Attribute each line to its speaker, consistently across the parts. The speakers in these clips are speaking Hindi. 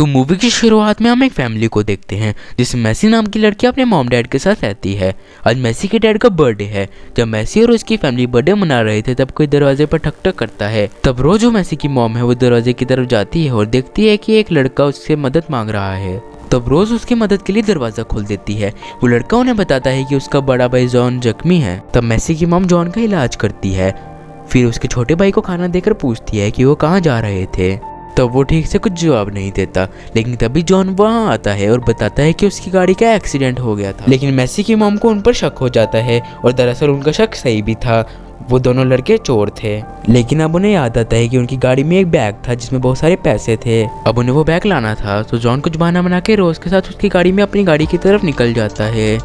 Speaker 1: तो मूवी की शुरुआत में हम एक फैमिली को देखते हैं जिसमें मैसी नाम की लड़की अपने मॉम डैड के साथ रहती है। आज मैसी के डैड का बर्थडे है। जब मैसी और उसकी फैमिली बर्थडे मना रहे थे तब कोई दरवाजे पर ठक ठक करता है। तब रोज जो मैसी की मॉम है वो दरवाजे की तरफ जाती है और देखती है कि एक लड़का उससे मदद मांग रहा है। तब रोज उसकी मदद के लिए दरवाजा खोल देती है। वो लड़का उन्हें बताता है कि उसका बड़ा भाई जॉन जख्मी है। तब मैसी की मॉम जॉन का इलाज करती है। फिर उसके छोटे भाई को खाना देकर पूछती है कि वो कहाँ जा रहे थे। तब वो ठीक से कुछ जवाब नहीं देता, लेकिन तभी जॉन वहाँ आता है और बताता है कि उसकी गाड़ी का एक्सीडेंट हो गया था। लेकिन मैसी की मॉम को उन पर शक हो जाता है और दरअसल उनका शक सही भी था। वो दोनों लड़के चोर थे। लेकिन अब उन्हें याद आता है कि उनकी गाड़ी में एक बैग था जिसमें बहुत सारे पैसे थे। अब उन्हें वो बैग लाना था, तो जॉन कुछ बहाना बना के रोज के साथ उसकी गाड़ी में अपनी गाड़ी की तरफ निकल जाता है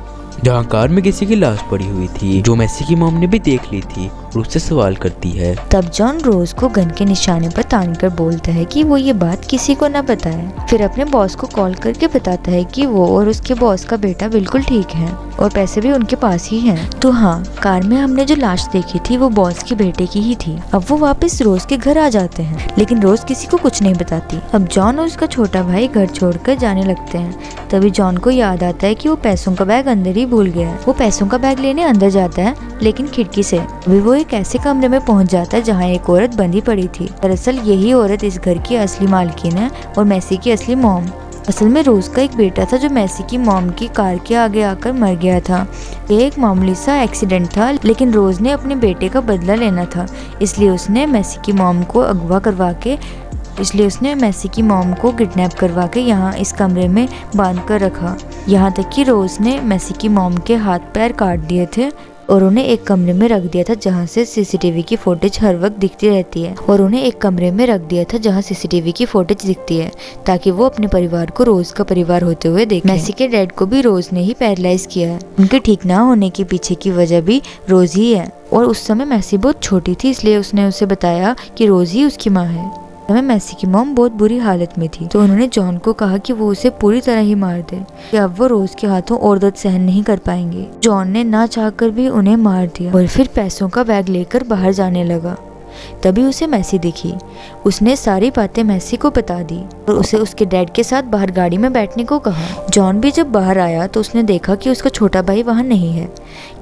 Speaker 1: जहाँ कार में किसी की लाश पड़ी हुई थी, जो मैसी की मॉम ने भी देख ली थी और उससे सवाल करती है।
Speaker 2: तब जॉन रोज को गन के निशाने पर तानकर बोलता है कि वो ये बात किसी को न बताए। फिर अपने बॉस को कॉल करके बताता है कि वो और उसके बॉस का बेटा बिल्कुल ठीक है और पैसे भी उनके पास ही हैं। तो हाँ, कार में हमने जो लाश देखी थी वो बॉस के बेटे की ही थी। अब वो वापस रोज के घर आ जाते हैं, लेकिन रोज किसी को कुछ नहीं बताती। अब जॉन और उसका छोटा भाई घर छोड़कर जाने लगते हैं। तभी जॉन को याद आता है कि वो पैसों का बैग अंदर ही भूल गया है। वो पैसों का बैग लेने अंदर जाता है, लेकिन खिड़की से। अभी वो एक ऐसे कमरे में पहुंच जाता है जहाँ एक औरत बंधी पड़ी थी। दरअसल यही औरत इस घर की असली मालकिन है और मैसी की असली मॉम। असल में रोज का एक बेटा था जो मैसी की मॉम की कार के आगे आकर मर गया था। ये एक मामूली सा एक्सीडेंट था, लेकिन रोज ने अपने बेटे का बदला लेना था, इसलिए उसने मैसी की मॉम को किडनैप करवा के यहाँ इस कमरे में बांध कर रखा। यहाँ तक कि रोज ने मैसी की मॉम के हाथ पैर काट दिए थे और उन्हें एक कमरे में रख दिया था जहाँ से सीसीटीवी की फुटेज हर वक्त दिखती रहती है, ताकि वो अपने परिवार को रोज का परिवार होते हुए देखे। मैसी के डैड को भी रोज ने ही पैरालाइज किया है। उनके ठीक ना होने के पीछे की वजह भी रोज ही है और उस समय मैसी बहुत छोटी थी, इसलिए उसने उसे बताया कि रोज ही उसकी माँ है। समय मैसी की मॉम बहुत बुरी हालत में थी, तो उन्होंने जॉन को कहा कि वो उसे पूरी तरह ही मार दे, कि अब वो रोज के हाथों और दर्द सहन नहीं कर पाएंगे। जॉन ने ना चाहकर भी उन्हें मार दिया और फिर पैसों का बैग लेकर बाहर जाने लगा। तभी उसे मैसी दिखी। उसने सारी बातें मैसी को बता दी और उसे उसके डैड के साथ बाहर गाड़ी में बैठने को कहा। जॉन भी जब बाहर आया तो उसने देखा कि उसका छोटा भाई वहाँ नहीं है,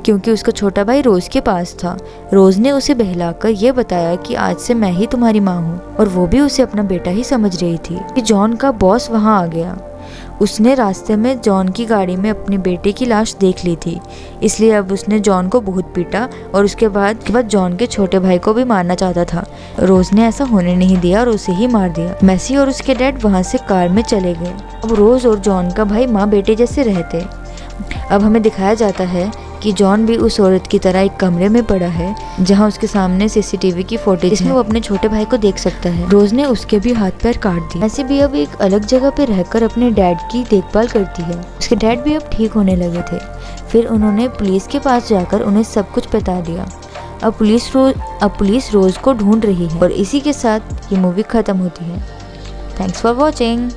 Speaker 2: क्योंकि उसका छोटा भाई रोज के पास था। रोज ने उसे बहलाकर यह बताया कि आज से मैं ही तुम्हारी माँ हूँ, और वो भी उसे अपना बेटा ही समझ रही थी कि जॉन का बॉस वहाँ आ गया। उसने रास्ते में जॉन की गाड़ी में अपने बेटे की लाश देख ली थी, इसलिए अब उसने जॉन को बहुत पीटा और उसके बाद जॉन के छोटे भाई को भी मारना चाहता था। रोज ने ऐसा होने नहीं दिया और उसे ही मार दिया। मैसी और उसके डैड वहाँ से कार में चले गए। अब रोज और जॉन का भाई माँ बेटे जैसे रहते। अब हमें दिखाया जाता है कि जॉन भी उस औरत की तरह एक कमरे में पड़ा है जहां उसके सामने सीसीटीवी की फुटेज इसमें वो अपने छोटे भाई को देख सकता है। रोज ने उसके भी हाथ पैर काट दिए। ऐसे भी अब एक अलग जगह पे रहकर अपने डैड की देखभाल करती है। उसके डैड भी अब ठीक होने लगे थे। फिर उन्होंने पुलिस के पास जाकर उन्हें सब कुछ बता दिया। अब पुलिस रोज को ढूंढ रही है और इसी के साथ ये मूवी खत्म होती है। Thanks for watching.